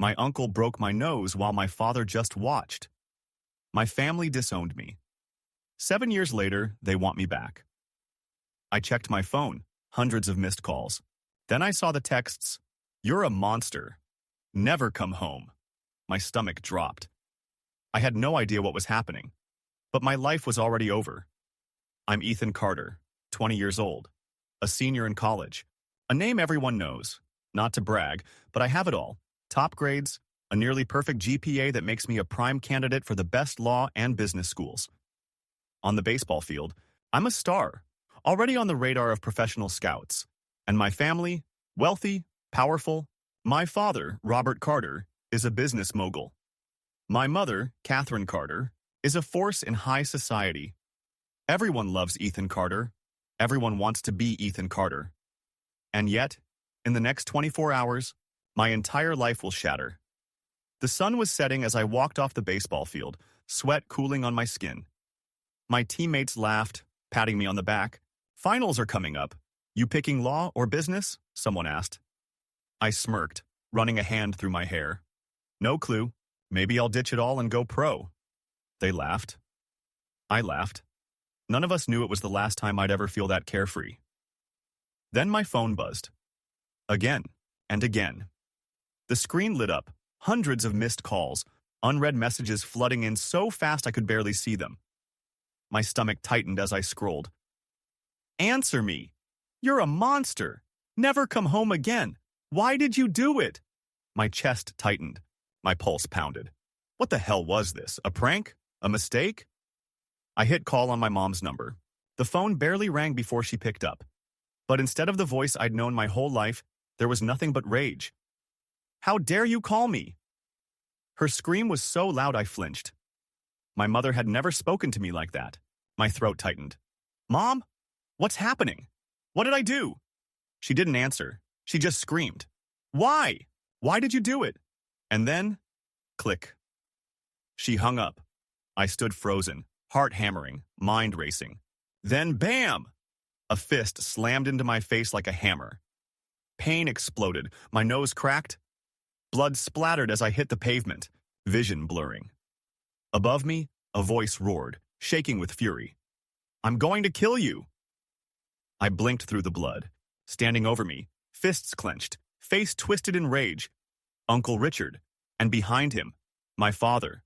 My uncle broke my nose while my father just watched. My family disowned me. 7 years later, they want me back. I checked my phone, hundreds of missed calls. Then I saw the texts, "You're a monster. Never come home." My stomach dropped. I had no idea what was happening, but my life was already over. I'm Ethan Carter, 20 years old, a senior in college, a name everyone knows. Not to brag, but I have it all. Top grades, a nearly perfect GPA that makes me a prime candidate for the best law and business schools. On the baseball field, I'm a star, already on the radar of professional scouts. And my family, wealthy, powerful. My father, Robert Carter, is a business mogul. My mother, Catherine Carter, is a force in high society. Everyone loves Ethan Carter. Everyone wants to be Ethan Carter. And yet, in the next 24 hours, my entire life will shatter. The sun was setting as I walked off the baseball field, sweat cooling on my skin. My teammates laughed, patting me on the back. "Finals are coming up. You picking law or business?" someone asked. I smirked, running a hand through my hair. "No clue. Maybe I'll ditch it all and go pro." They laughed. I laughed. None of us knew it was the last time I'd ever feel that carefree. Then my phone buzzed. Again and again. The screen lit up, hundreds of missed calls, unread messages flooding in so fast I could barely see them. My stomach tightened as I scrolled. "Answer me! You're a monster! Never come home again! Why did you do it?" My chest tightened. My pulse pounded. What the hell was this? A prank? A mistake? I hit call on my mom's number. The phone barely rang before she picked up. But instead of the voice I'd known my whole life, there was nothing but rage. "How dare you call me?" Her scream was so loud I flinched. My mother had never spoken to me like that. My throat tightened. "Mom? What's happening? What did I do?" She didn't answer. She just screamed. "Why? Why did you do it?" And then, click. She hung up. I stood frozen, heart hammering, mind racing. Then bam! A fist slammed into my face like a hammer. Pain exploded, my nose cracked. Blood splattered as I hit the pavement, vision blurring. Above me, a voice roared, shaking with fury. "I'm going to kill you!" I blinked through the blood. Standing over me, fists clenched, face twisted in rage, Uncle Richard, and behind him, my father,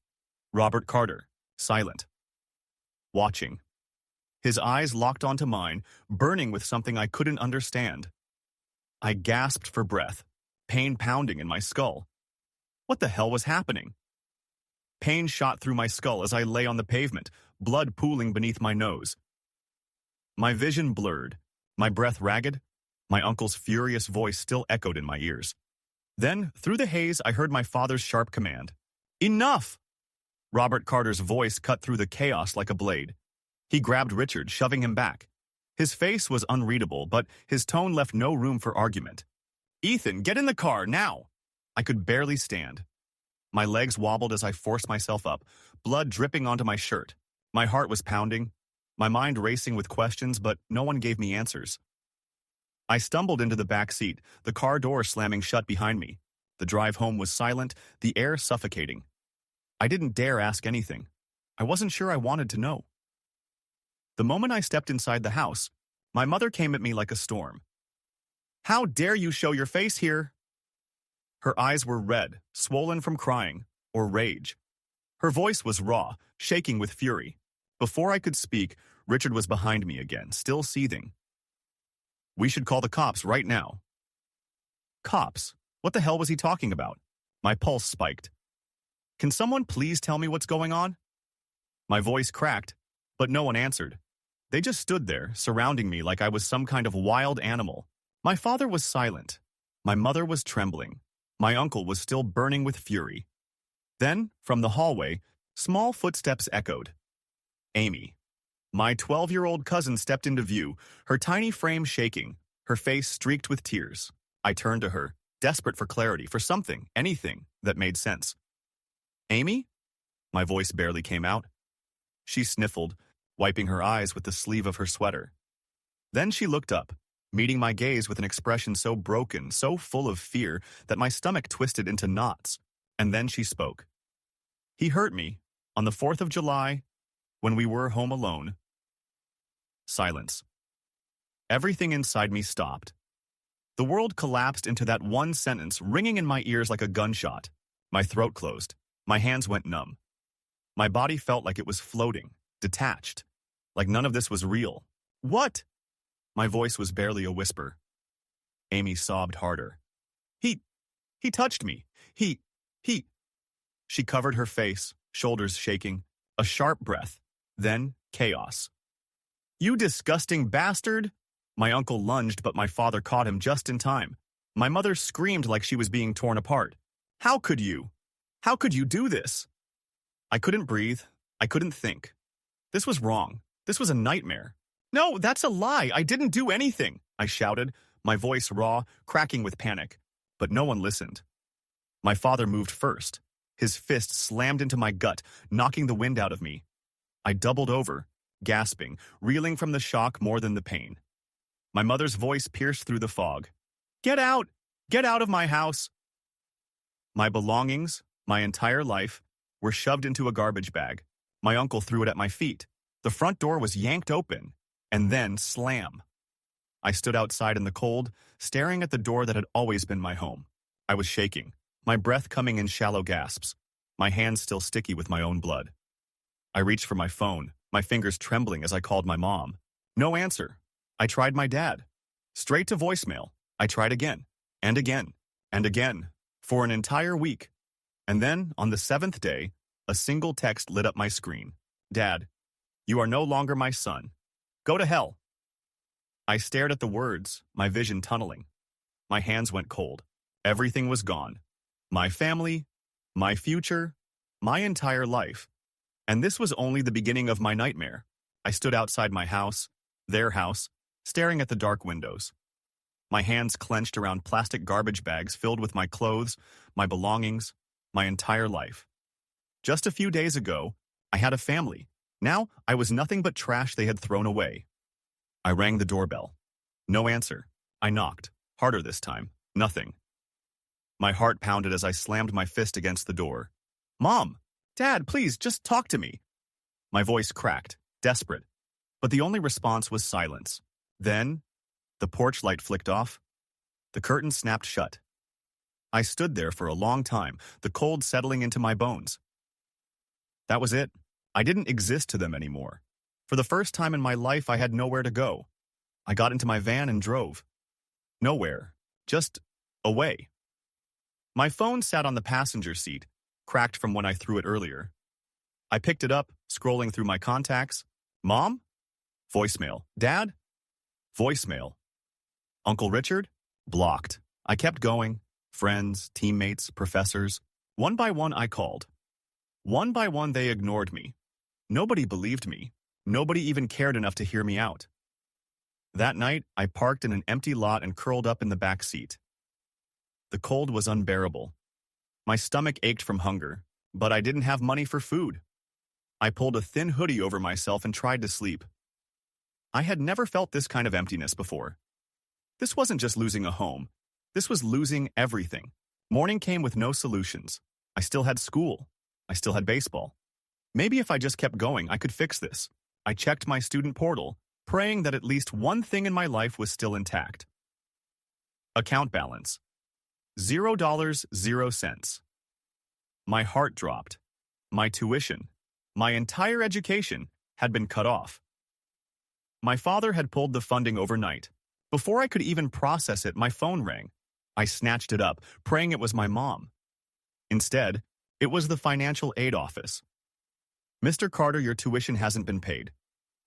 Robert Carter, silent. Watching. His eyes locked onto mine, burning with something I couldn't understand. I gasped for breath, pain pounding in my skull. What the hell was happening? Pain shot through my skull as I lay on the pavement, blood pooling beneath my nose. My vision blurred, my breath ragged. My uncle's furious voice still echoed in my ears. Then, through the haze, I heard my father's sharp command. "Enough!" Robert Carter's voice cut through the chaos like a blade. He grabbed Richard, shoving him back. His face was unreadable, but his tone left no room for argument. "Ethan, get in the car, now!" I could barely stand. My legs wobbled as I forced myself up, blood dripping onto my shirt. My heart was pounding, my mind racing with questions, but no one gave me answers. I stumbled into the back seat, the car door slamming shut behind me. The drive home was silent, the air suffocating. I didn't dare ask anything. I wasn't sure I wanted to know. The moment I stepped inside the house, my mother came at me like a storm. "How dare you show your face here?" Her eyes were red, swollen from crying, or rage. Her voice was raw, shaking with fury. Before I could speak, Richard was behind me again, still seething. "We should call the cops right now." Cops? What the hell was he talking about? My pulse spiked. "Can someone please tell me what's going on?" My voice cracked, but no one answered. They just stood there, surrounding me like I was some kind of wild animal. My father was silent. My mother was trembling. My uncle was still burning with fury. Then, from the hallway, small footsteps echoed. Amy. My 12-year-old cousin stepped into view, her tiny frame shaking, her face streaked with tears. I turned to her, desperate for clarity, for something, anything, that made sense. "Amy?" My voice barely came out. She sniffled, wiping her eyes with the sleeve of her sweater. Then she looked up, meeting my gaze with an expression so broken, so full of fear, that my stomach twisted into knots. And then she spoke. He hurt me on the 4th of July when we were home alone. Silence. Everything inside me stopped. The world collapsed into that one sentence, ringing in my ears like a gunshot. My throat closed. My hands went numb. My body felt like it was floating, detached, like none of this was real. What? My voice was barely a whisper. Amy sobbed harder. He touched me. He. She covered her face, shoulders shaking, a sharp breath, then chaos. You disgusting bastard! My uncle lunged, but my father caught him just in time. My mother screamed like she was being torn apart. How could you? How could you do this? I couldn't breathe. I couldn't think. This was wrong. This was a nightmare. No, that's a lie. I didn't do anything, I shouted, my voice raw, cracking with panic. But no one listened. My father moved first. His fist slammed into my gut, knocking the wind out of me. I doubled over, gasping, reeling from the shock more than the pain. My mother's voice pierced through the fog. Get out! Get out of my house! My belongings, my entire life, were shoved into a garbage bag. My uncle threw it at my feet. The front door was yanked open, and then slam. I stood outside in the cold, staring at the door that had always been my home. I was shaking, my breath coming in shallow gasps, my hands still sticky with my own blood. I reached for my phone, my fingers trembling as I called my mom. No answer. I tried my dad. Straight to voicemail. I tried again, and again, and again, for an entire week. And then, on the 7th day, a single text lit up my screen. Dad, you are no longer my son. Go to hell. I stared at the words, my vision tunneling. My hands went cold. Everything was gone. My family, my future, my entire life. And this was only the beginning of my nightmare. I stood outside my house, their house, staring at the dark windows. My hands clenched around plastic garbage bags filled with my clothes, my belongings, my entire life. Just a few days ago, I had a family. Now, I was nothing but trash they had thrown away. I rang the doorbell. No answer. I knocked. Harder this time. Nothing. My heart pounded as I slammed my fist against the door. Mom! Dad, please, just talk to me. My voice cracked, desperate. But the only response was silence. Then, the porch light flicked off. The curtain snapped shut. I stood there for a long time, the cold settling into my bones. That was it. I didn't exist to them anymore. For the first time in my life, I had nowhere to go. I got into my van and drove. Nowhere. Just away. My phone sat on the passenger seat, cracked from when I threw it earlier. I picked it up, scrolling through my contacts. Mom? Voicemail. Dad? Voicemail. Uncle Richard? Blocked. I kept going. Friends, teammates, professors. One by one, I called. One by one, they ignored me. Nobody believed me. Nobody even cared enough to hear me out. That night, I parked in an empty lot and curled up in the back seat. The cold was unbearable. My stomach ached from hunger, but I didn't have money for food. I pulled a thin hoodie over myself and tried to sleep. I had never felt this kind of emptiness before. This wasn't just losing a home. This was losing everything. Morning came with no solutions. I still had school. I still had baseball. Maybe if I just kept going, I could fix this. I checked my student portal, praying that at least one thing in my life was still intact. Account balance. $0, 0 cents. My heart dropped. My tuition, my entire education, had been cut off. My father had pulled the funding overnight. Before I could even process it, my phone rang. I snatched it up, praying it was my mom. Instead, it was the financial aid office. Mr. Carter, your tuition hasn't been paid.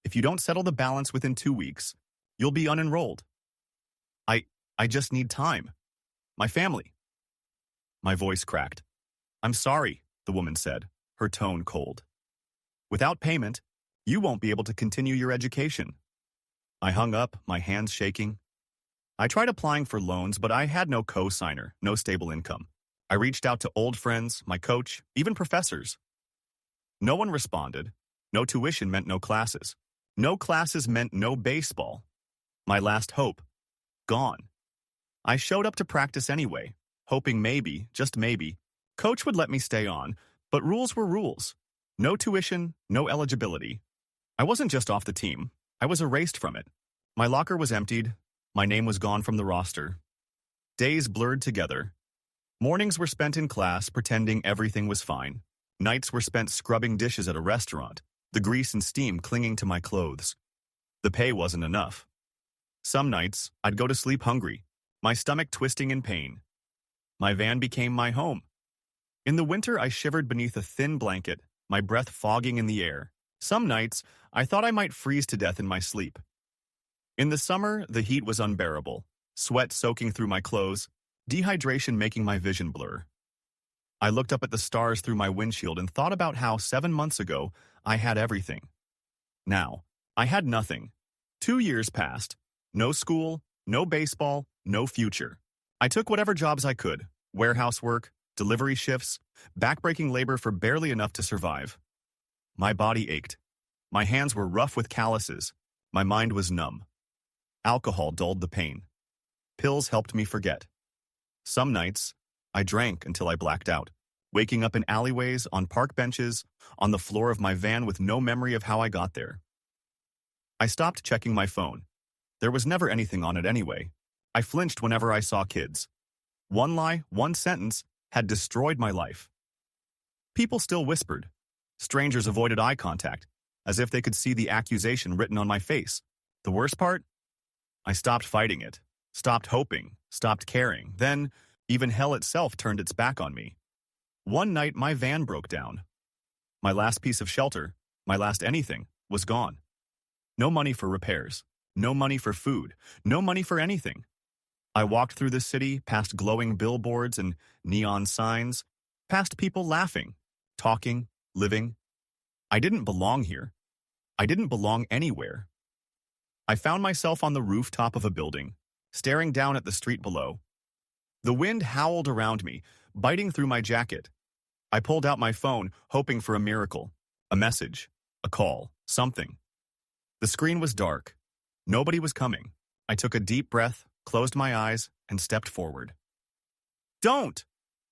If you don't settle the balance within 2 weeks, you'll be unenrolled. I just need time. My family. My voice cracked. I'm sorry, the woman said, her tone cold. Without payment, you won't be able to continue your education. I hung up, my hands shaking. I tried applying for loans, but I had no co-signer, no stable income. I reached out to old friends, my coach, even professors. No one responded. No tuition meant no classes. No classes meant no baseball. My last hope. Gone. I showed up to practice anyway, hoping maybe, just maybe, Coach would let me stay on, but rules were rules. No tuition, no eligibility. I wasn't just off the team. I was erased from it. My locker was emptied. My name was gone from the roster. Days blurred together. Mornings were spent in class pretending everything was fine. Nights were spent scrubbing dishes at a restaurant, the grease and steam clinging to my clothes. The pay wasn't enough. Some nights, I'd go to sleep hungry, my stomach twisting in pain. My van became my home. In the winter, I shivered beneath a thin blanket, my breath fogging in the air. Some nights, I thought I might freeze to death in my sleep. In the summer, the heat was unbearable, sweat soaking through my clothes, dehydration making my vision blur. I looked up at the stars through my windshield and thought about how 7 months ago, I had everything. Now, I had nothing. 2 years passed. No school, no baseball, no future. I took whatever jobs I could, warehouse work, delivery shifts, backbreaking labor for barely enough to survive. My body ached. My hands were rough with calluses. My mind was numb. Alcohol dulled the pain. Pills helped me forget. Some nights, I drank until I blacked out, waking up in alleyways, on park benches, on the floor of my van with no memory of how I got there. I stopped checking my phone. There was never anything on it anyway. I flinched whenever I saw kids. One lie, one sentence, had destroyed my life. People still whispered. Strangers avoided eye contact, as if they could see the accusation written on my face. The worst part? I stopped fighting it, stopped hoping, stopped caring. Then, even hell itself turned its back on me. One night, my van broke down. My last piece of shelter, my last anything, was gone. No money for repairs, no money for food, no money for anything. I walked through the city, past glowing billboards and neon signs, past people laughing, talking, living. I didn't belong here. I didn't belong anywhere. I found myself on the rooftop of a building, staring down at the street below. The wind howled around me, biting through my jacket. I pulled out my phone, hoping for a miracle, a message, a call, something. The screen was dark. Nobody was coming. I took a deep breath, closed my eyes, and stepped forward. "Don't!"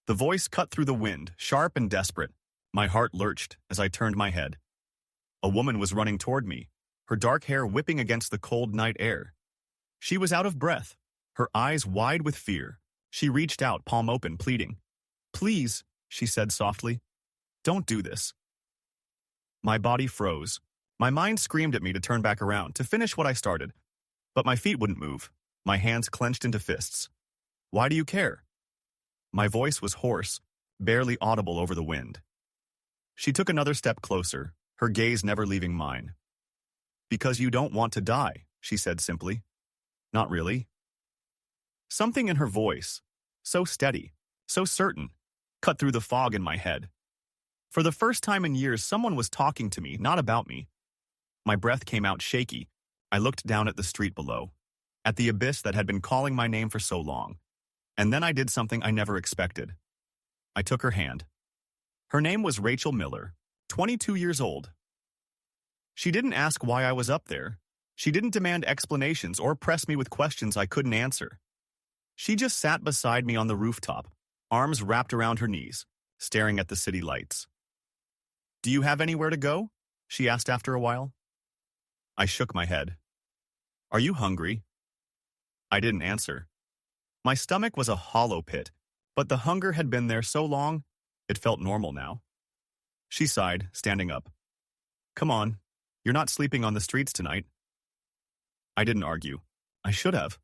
The voice cut through the wind, sharp and desperate. My heart lurched as I turned my head. A woman was running toward me, her dark hair whipping against the cold night air. She was out of breath, her eyes wide with fear. She reached out, palm open, pleading. "Please," she said softly, "don't do this." My body froze. My mind screamed at me to turn back around, to finish what I started. But my feet wouldn't move. My hands clenched into fists. "Why do you care?" My voice was hoarse, barely audible over the wind. She took another step closer, her gaze never leaving mine. "Because you don't want to die," she said simply. "Not really." Something in her voice, so steady, so certain, cut through the fog in my head. For the first time in years, someone was talking to me, not about me. My breath came out shaky. I looked down at the street below, at the abyss that had been calling my name for so long. And then I did something I never expected. I took her hand. Her name was Rachel Miller, 22 years old. She didn't ask why I was up there. She didn't demand explanations or press me with questions I couldn't answer. She just sat beside me on the rooftop, arms wrapped around her knees, staring at the city lights. "Do you have anywhere to go?" she asked after a while. I shook my head. "Are you hungry?" I didn't answer. My stomach was a hollow pit, but the hunger had been there so long, it felt normal now. She sighed, standing up. "Come on, you're not sleeping on the streets tonight." I didn't argue. I should have.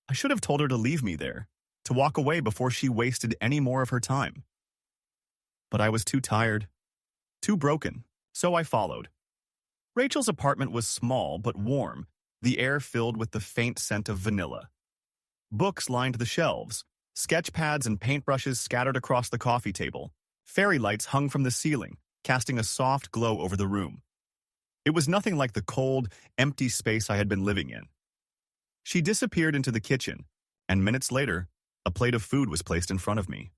I should have told her to leave me there, to walk away before she wasted any more of her time. But I was too tired, too broken, so I followed. Rachel's apartment was small but warm, the air filled with the faint scent of vanilla. Books lined the shelves, sketch pads and paintbrushes scattered across the coffee table. Fairy lights hung from the ceiling, casting a soft glow over the room. It was nothing like the cold, empty space I had been living in. She disappeared into the kitchen, and minutes later, a plate of food was placed in front of me.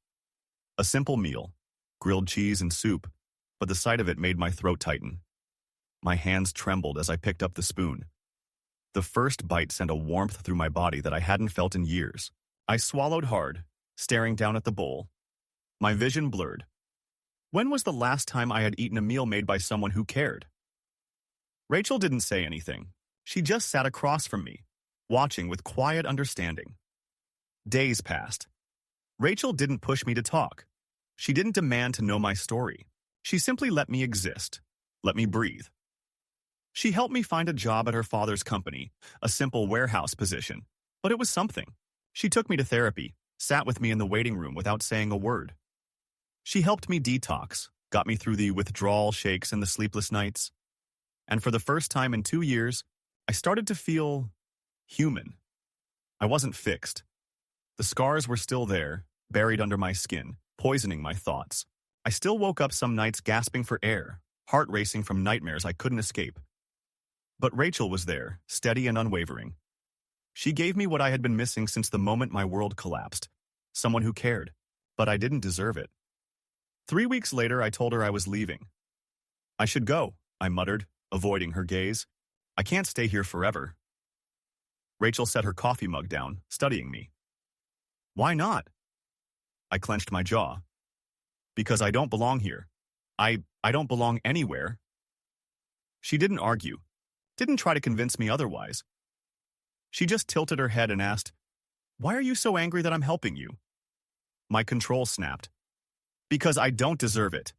A simple meal, grilled cheese and soup, but the sight of it made my throat tighten. My hands trembled as I picked up the spoon. The first bite sent a warmth through my body that I hadn't felt in years. I swallowed hard, staring down at the bowl. My vision blurred. When was the last time I had eaten a meal made by someone who cared? Rachel didn't say anything. She just sat across from me, watching with quiet understanding. Days passed. Rachel didn't push me to talk. She didn't demand to know my story. She simply let me exist, let me breathe. She helped me find a job at her father's company, a simple warehouse position, but it was something. She took me to therapy, sat with me in the waiting room without saying a word. She helped me detox, got me through the withdrawal shakes and the sleepless nights. And for the first time in 2 years, I started to feel human. I wasn't fixed. The scars were still there, buried under my skin, poisoning my thoughts. I still woke up some nights gasping for air, heart racing from nightmares I couldn't escape. But Rachel was there, steady and unwavering. She gave me what I had been missing since the moment my world collapsed. Someone who cared, but I didn't deserve it. 3 weeks later, I told her I was leaving. I should go, I muttered, avoiding her gaze. I can't stay here forever. Rachel set her coffee mug down, studying me. Why not? I clenched my jaw. Because I don't belong here. I don't belong anywhere. She didn't argue, didn't try to convince me otherwise. She just tilted her head and asked, "Why are you so angry that I'm helping you?" My control snapped. Because I don't deserve it.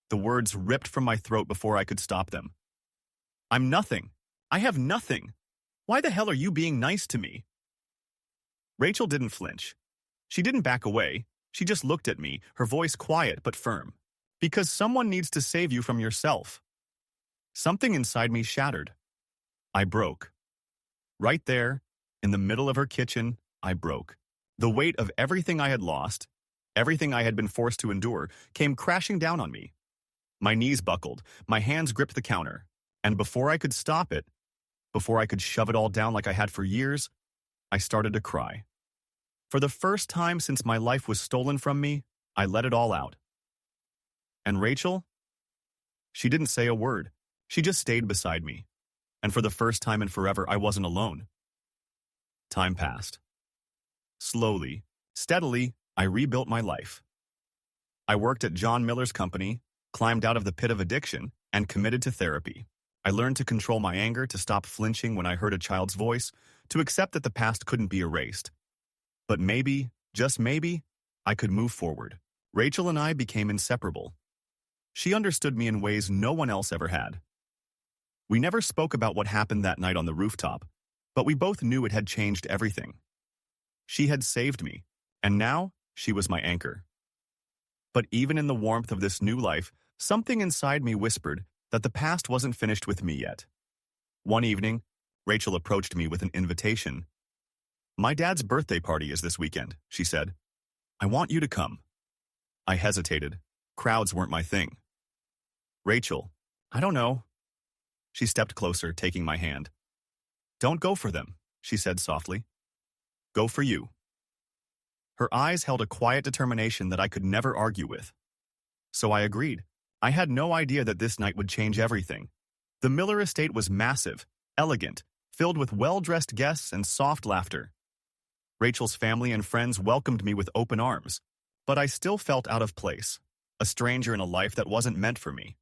The words ripped from my throat before I could stop them. I'm nothing. I have nothing. Why the hell are you being nice to me? Rachel didn't flinch. She didn't back away. She just looked at me, her voice quiet but firm. Because someone needs to save you from yourself. Something inside me shattered. I broke. Right there, in the middle of her kitchen, I broke. The weight of everything I had lost, everything I had been forced to endure, came crashing down on me. My knees buckled, my hands gripped the counter, and before I could stop it, before I could shove it all down like I had for years, I started to cry. For the first time since my life was stolen from me, I let it all out. And Rachel? She didn't say a word. She just stayed beside me. And for the first time in forever, I wasn't alone. Time passed. Slowly, steadily, I rebuilt my life. I worked at John Miller's company, climbed out of the pit of addiction, and committed to therapy. I learned to control my anger, to stop flinching when I heard a child's voice, to accept that the past couldn't be erased. But maybe, just maybe, I could move forward. Rachel and I became inseparable. She understood me in ways no one else ever had. We never spoke about what happened that night on the rooftop, but we both knew it had changed everything. She had saved me, and now she was my anchor. But even in the warmth of this new life, something inside me whispered that the past wasn't finished with me yet. One evening, Rachel approached me with an invitation. "My dad's birthday party is this weekend," she said. "I want you to come." I hesitated. Crowds weren't my thing. "Rachel, I don't know." She stepped closer, taking my hand. "Don't go for them," she said softly. "Go for you." Her eyes held a quiet determination that I could never argue with. So I agreed. I had no idea that this night would change everything. The Miller estate was massive, elegant, filled with well-dressed guests and soft laughter. Rachel's family and friends welcomed me with open arms, but I still felt out of place, a stranger in a life that wasn't meant for me.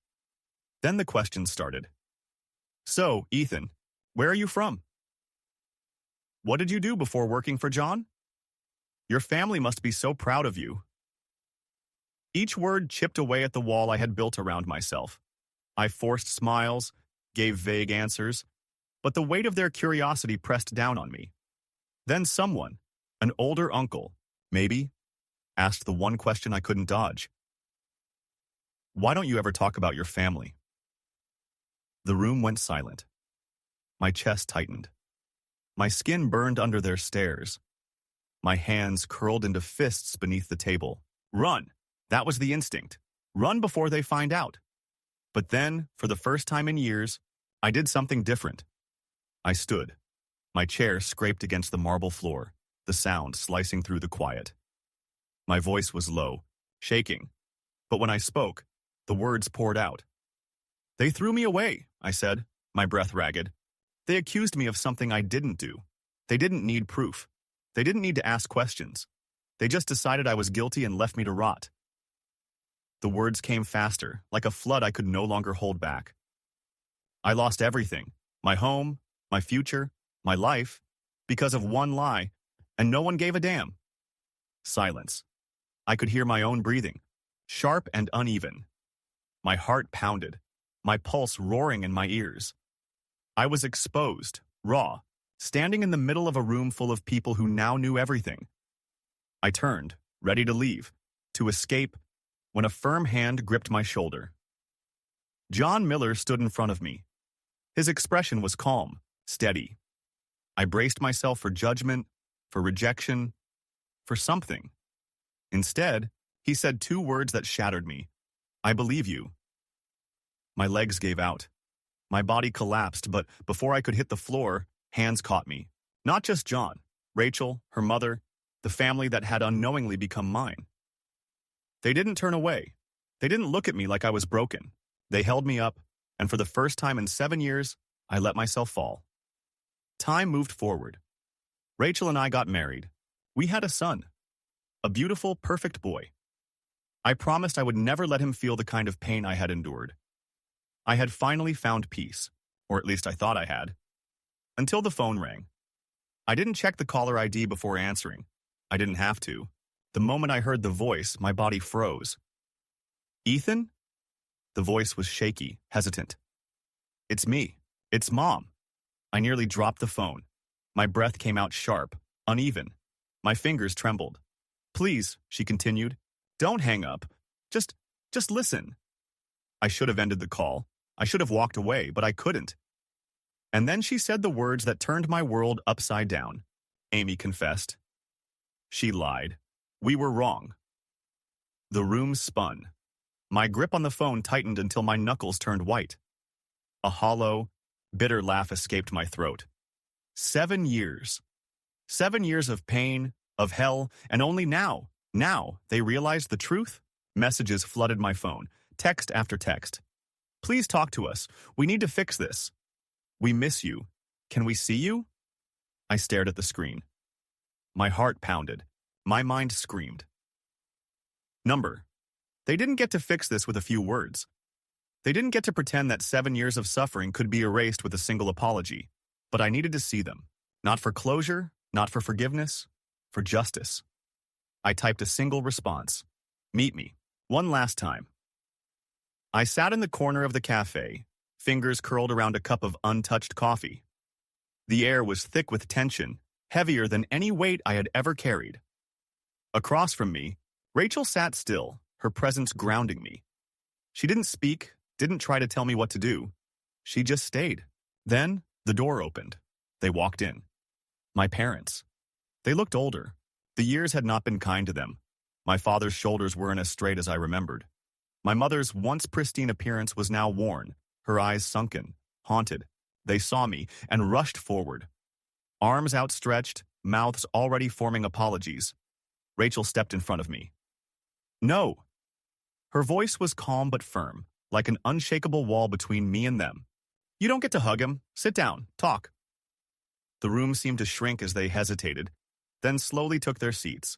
Then the questions started. "So, Ethan, where are you from? What did you do before working for John? Your family must be so proud of you." Each word chipped away at the wall I had built around myself. I forced smiles, gave vague answers, but the weight of their curiosity pressed down on me. Then someone, an older uncle, maybe, asked the one question I couldn't dodge. "Why don't you ever talk about your family?" The room went silent. My chest tightened. My skin burned under their stares. My hands curled into fists beneath the table. Run! That was the instinct. Run before they find out. But then, for the first time in years, I did something different. I stood. My chair scraped against the marble floor, the sound slicing through the quiet. My voice was low, shaking. But when I spoke, the words poured out. "They threw me away," I said, my breath ragged. "They accused me of something I didn't do. They didn't need proof. They didn't need to ask questions. They just decided I was guilty and left me to rot. The words came faster, like a flood I could no longer hold back. I lost everything, my home, my future, my life, because of one lie, and no one gave a damn. Silence. I could hear my own breathing, sharp and uneven. My heart pounded, my pulse roaring in my ears. I was exposed, raw, standing in the middle of a room full of people who now knew everything. I turned, ready to leave, to escape, when a firm hand gripped my shoulder. John Miller stood in front of me. His expression was calm, steady. I braced myself for judgment, for rejection, for something. Instead, he said two words that shattered me. I believe you. My legs gave out. My body collapsed, but before I could hit the floor, hands caught me. Not just John, Rachel, her mother, the family that had unknowingly become mine. They didn't turn away. They didn't look at me like I was broken. They held me up, and for the first time in 7 years, I let myself fall. Time moved forward. Rachel and I got married. We had a son. A beautiful, perfect boy. I promised I would never let him feel the kind of pain I had endured. I had finally found peace, or at least I thought I had. Until the phone rang. I didn't check the caller ID before answering. I didn't have to. The moment I heard the voice, my body froze. Ethan? The voice was shaky, hesitant. It's me. It's Mom. I nearly dropped the phone. My breath came out sharp, uneven. My fingers trembled. Please, she continued, don't hang up. Just listen. I should have ended the call. I should have walked away, but I couldn't. And then she said the words that turned my world upside down. Amy confessed. She lied. We were wrong. The room spun. My grip on the phone tightened until my knuckles turned white. A hollow, bitter laugh escaped my throat. 7 years. 7 years of pain, of hell, and only now, they realized the truth? Messages flooded my phone, text after text. Please talk to us. We need to fix this. We miss you. Can we see you? I stared at the screen. My heart pounded. My mind screamed. Number. They didn't get to fix this with a few words. They didn't get to pretend that 7 years of suffering could be erased with a single apology. But I needed to see them. Not for closure, not for forgiveness, for justice. I typed a single response. Meet me. One last time. I sat in the corner of the cafe, fingers curled around a cup of untouched coffee. The air was thick with tension, heavier than any weight I had ever carried. Across from me, Rachel sat still, her presence grounding me. She didn't speak, didn't try to tell me what to do. She just stayed. Then, the door opened. They walked in. My parents. They looked older. The years had not been kind to them. My father's shoulders weren't as straight as I remembered. My mother's once pristine appearance was now worn, her eyes sunken, haunted. They saw me and rushed forward. Arms outstretched, mouths already forming apologies. Rachel stepped in front of me. No. Her voice was calm but firm, like an unshakable wall between me and them. You don't get to hug him. Sit down. Talk. The room seemed to shrink as they hesitated, then slowly took their seats.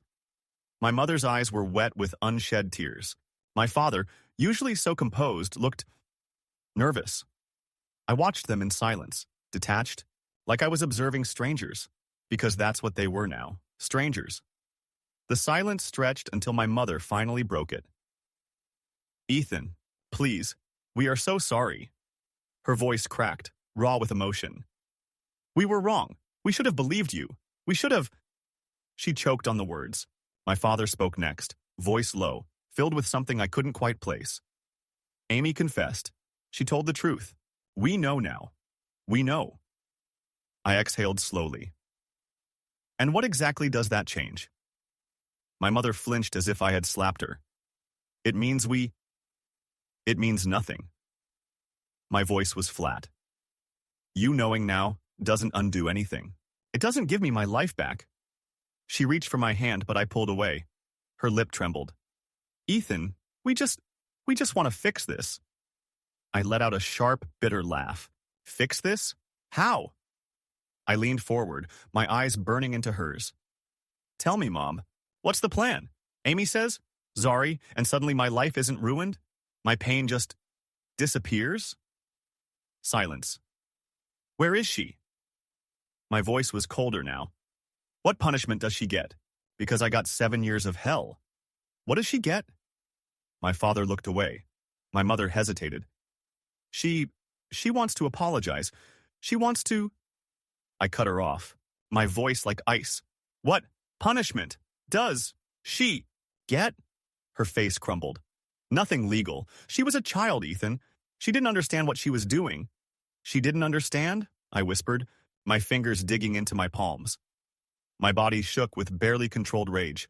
My mother's eyes were wet with unshed tears. My father, usually so composed, looked nervous. I watched them in silence, detached, like I was observing strangers, because that's what they were now, strangers. The silence stretched until my mother finally broke it. Ethan, please, we are so sorry. Her voice cracked, raw with emotion. We were wrong. We should have believed you. We should have... She choked on the words. My father spoke next, voice low, filled with something I couldn't quite place. Amy confessed. She told the truth. We know now. We know. I exhaled slowly. And what exactly does that change? My mother flinched as if I had slapped her. It means nothing. My voice was flat. You knowing now doesn't undo anything. It doesn't give me my life back. She reached for my hand, but I pulled away. Her lip trembled. Ethan, we just want to fix this. I let out a sharp, bitter laugh. Fix this? How? I leaned forward, my eyes burning into hers. Tell me, Mom, What's the plan? Amy says, Zari, and suddenly my life isn't ruined? My pain just disappears? Silence. Where is she? My voice was colder now. What punishment does she get? Because I got 7 years of hell. What does she get? My father looked away. My mother hesitated. She wants to apologize. She wants to... I cut her off, my voice like ice. What punishment does she get? Her face crumbled. Nothing legal. She was a child, Ethan. She didn't understand what she was doing. She didn't understand? I whispered, my fingers digging into my palms. My body shook with barely controlled rage.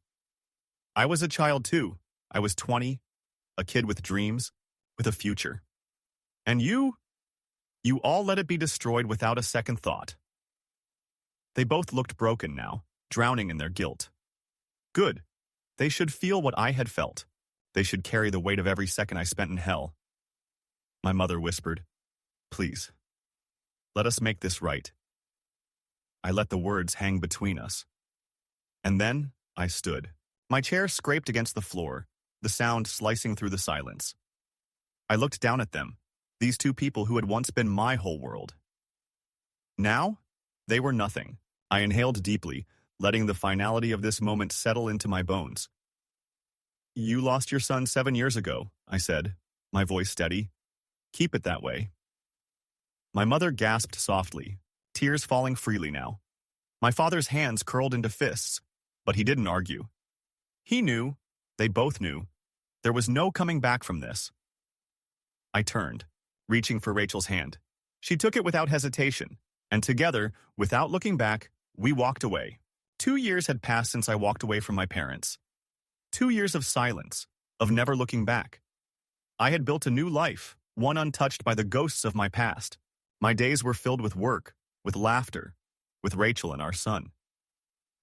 I was a child too. I was 20, a kid with dreams, with a future. And you all let it be destroyed without a second thought. They both looked broken now, drowning in their guilt. Good. They should feel what I had felt. They should carry the weight of every second I spent in hell. My mother whispered, Please, let us make this right. I let the words hang between us. And then I stood. My chair scraped against the floor, the sound slicing through the silence. I looked down at them, these two people who had once been my whole world. Now, they were nothing. I inhaled deeply, letting the finality of this moment settle into my bones. You lost your son 7 years ago, I said, my voice steady. Keep it that way. My mother gasped softly, tears falling freely now. My father's hands curled into fists, but he didn't argue. He knew, they both knew, there was no coming back from this. I turned, reaching for Rachel's hand. She took it without hesitation, and together, without looking back, we walked away. 2 years had passed since I walked away from my parents. 2 years of silence, of never looking back. I had built a new life, one untouched by the ghosts of my past. My days were filled with work, with laughter, with Rachel and our son.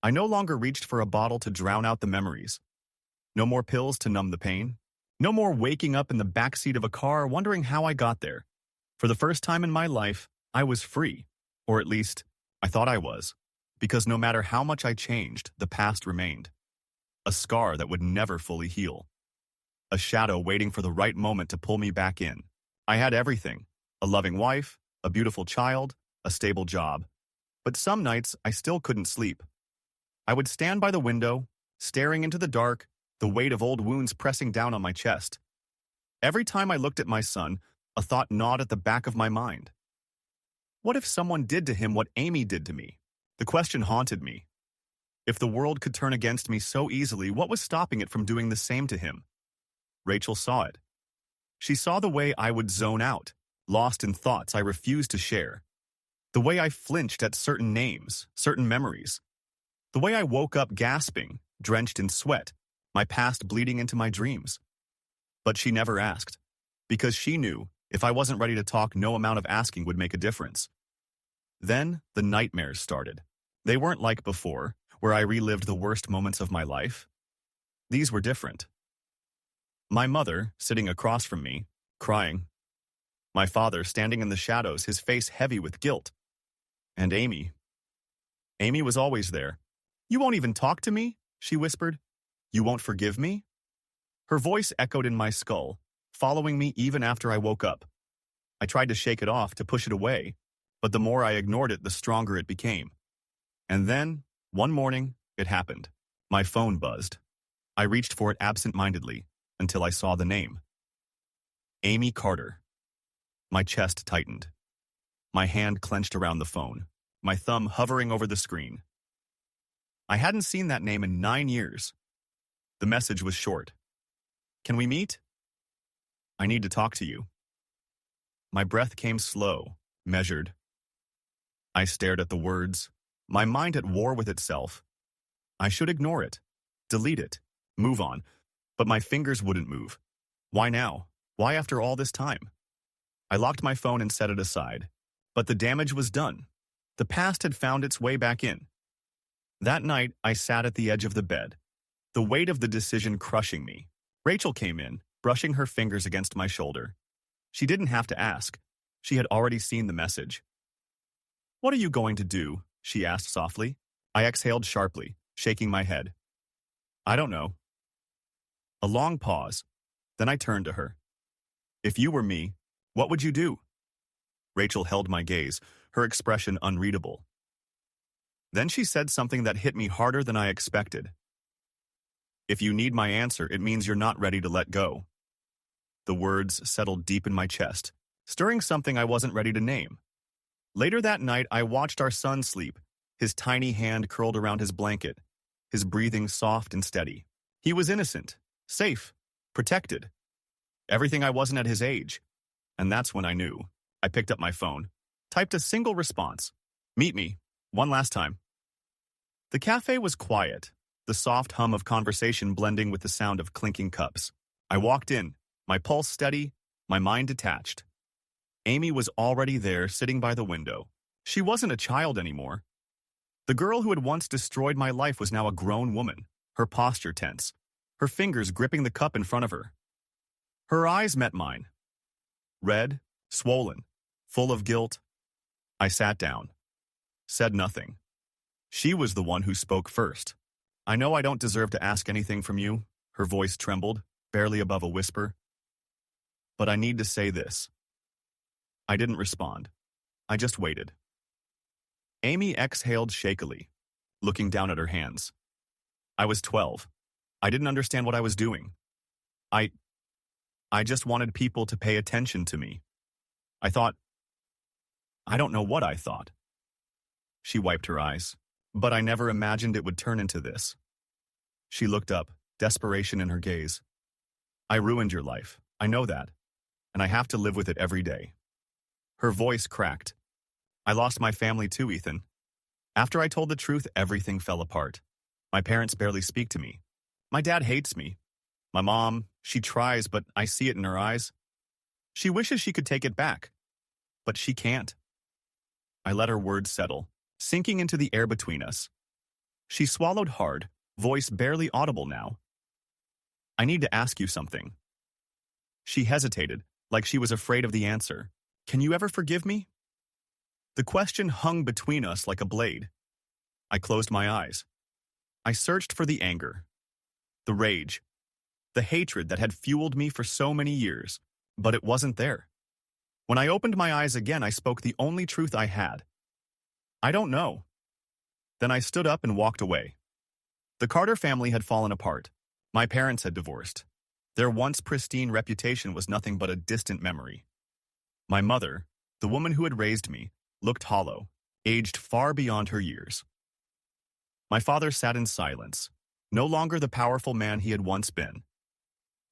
I no longer reached for a bottle to drown out the memories. No more pills to numb the pain. No more waking up in the backseat of a car wondering how I got there. For the first time in my life, I was free. Or at least, I thought I was. Because no matter how much I changed, the past remained. A scar that would never fully heal. A shadow waiting for the right moment to pull me back in. I had everything. A loving wife, a beautiful child, a stable job. But some nights, I still couldn't sleep. I would stand by the window, staring into the dark, the weight of old wounds pressing down on my chest. Every time I looked at my son, a thought gnawed at the back of my mind. What if someone did to him what Amy did to me? The question haunted me. If the world could turn against me so easily, what was stopping it from doing the same to him? Rachel saw it. She saw the way I would zone out, lost in thoughts I refused to share. The way I flinched at certain names, certain memories. The way I woke up gasping, drenched in sweat, my past bleeding into my dreams. But she never asked, because she knew if I wasn't ready to talk, no amount of asking would make a difference. Then the nightmares started. They weren't like before, where I relived the worst moments of my life. These were different. My mother, sitting across from me, crying. My father standing in the shadows, his face heavy with guilt. And Amy. Amy was always there. You won't even talk to me? She whispered. You won't forgive me? Her voice echoed in my skull, following me even after I woke up. I tried to shake it off, to push it away, but the more I ignored it, the stronger it became. And then, one morning, it happened. My phone buzzed. I reached for it absent-mindedly, until I saw the name. Amy Carter. My chest tightened. My hand clenched around the phone, my thumb hovering over the screen. I hadn't seen that name in 9 years. The message was short. Can we meet? I need to talk to you. My breath came slow, measured. I stared at the words, my mind at war with itself. I should ignore it, delete it, move on, but my fingers wouldn't move. Why now? Why after all this time? I locked my phone and set it aside, but the damage was done. The past had found its way back in. That night, I sat at the edge of the bed, the weight of the decision crushing me. Rachel came in, brushing her fingers against my shoulder. She didn't have to ask. She had already seen the message. What are you going to do? She asked softly. I exhaled sharply, shaking my head. I don't know. A long pause. Then I turned to her. If you were me, what would you do? Rachel held my gaze, her expression unreadable. Then she said something that hit me harder than I expected. If you need my answer, it means you're not ready to let go. The words settled deep in my chest, stirring something I wasn't ready to name. Later that night, I watched our son sleep, his tiny hand curled around his blanket, his breathing soft and steady. He was innocent, safe, protected. Everything I wasn't at his age. And that's when I knew. I picked up my phone, typed a single response. Meet me, one last time. The cafe was quiet, the soft hum of conversation blending with the sound of clinking cups. I walked in, my pulse steady, my mind detached. Amy was already there, sitting by the window. She wasn't a child anymore. The girl who had once destroyed my life was now a grown woman, her posture tense, her fingers gripping the cup in front of her. Her eyes met mine. Red, swollen, full of guilt. I sat down, said nothing. She was the one who spoke first. I know I don't deserve to ask anything from you. Her voice trembled, barely above a whisper. But I need to say this. I didn't respond. I just waited. Amy exhaled shakily, looking down at her hands. I was 12. I didn't understand what I was doing. I just wanted people to pay attention to me. I don't know what I thought. She wiped her eyes, but I never imagined it would turn into this. She looked up, desperation in her gaze. I ruined your life. I know that. And I have to live with it every day. Her voice cracked. I lost my family too, Ethan. After I told the truth, everything fell apart. My parents barely speak to me. My dad hates me. My mom, she tries, but I see it in her eyes. She wishes she could take it back, but she can't. I let her words settle, sinking into the air between us. She swallowed hard, voice barely audible now. I need to ask you something. She hesitated, like she was afraid of the answer. Can you ever forgive me? The question hung between us like a blade. I closed my eyes. I searched for the anger, the rage, the hatred that had fueled me for so many years, but it wasn't there. When I opened my eyes again, I spoke the only truth I had. I don't know. Then I stood up and walked away. The Carter family had fallen apart. My parents had divorced. Their once pristine reputation was nothing but a distant memory. My mother, the woman who had raised me, looked hollow, aged far beyond her years. My father sat in silence, no longer the powerful man he had once been.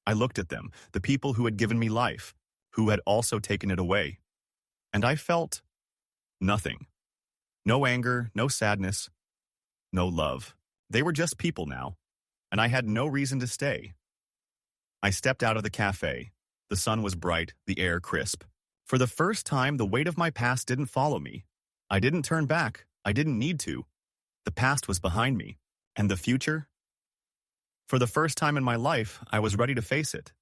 I looked at them, the people who had given me life, who had also taken it away. And I felt nothing. No anger, no sadness, no love. They were just people now, and I had no reason to stay. I stepped out of the cafe. The sun was bright, the air crisp. For the first time, the weight of my past didn't follow me. I didn't turn back. I didn't need to. The past was behind me. And the future? For the first time in my life, I was ready to face it.